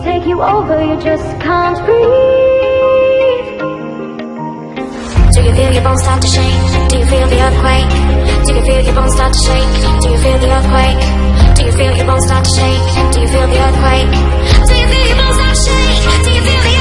take you over, you just can't breathe. Do you feel your bones start to shake? Do you feel the earthquake? Do you feel your bones start to shake? Do you feel the earthquake? Do you feel your bones start to shake? Do you feel the earthquake? Do you feel your bones start to shake? Do you feel the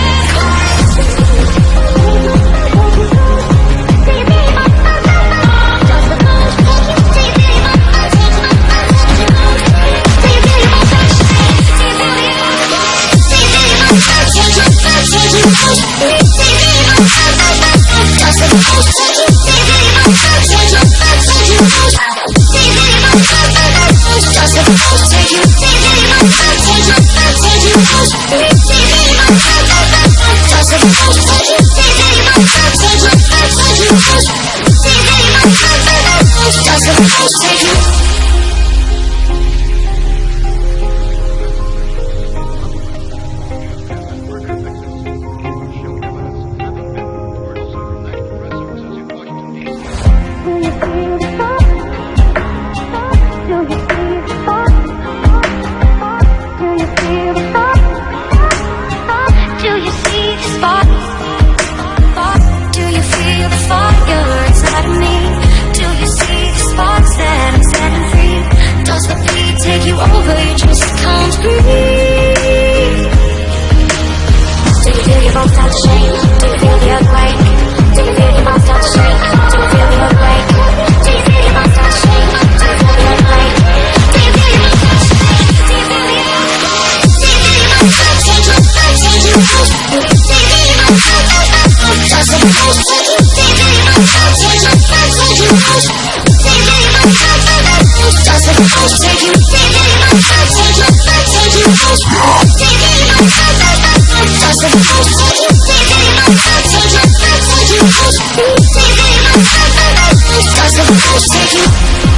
take you over, you just can't breathe. Do you feel your bones start to shake? Do you feel the earthquake? Do you feel your bones start to shake? Do you feel the earthquake? Do you feel your bones start to shake? Do you feel the earthquake? Do you feel your bones start to shake? Do you feel the earthquake? Do you feel your bones start to shake? Do you feel the earthquake? Take you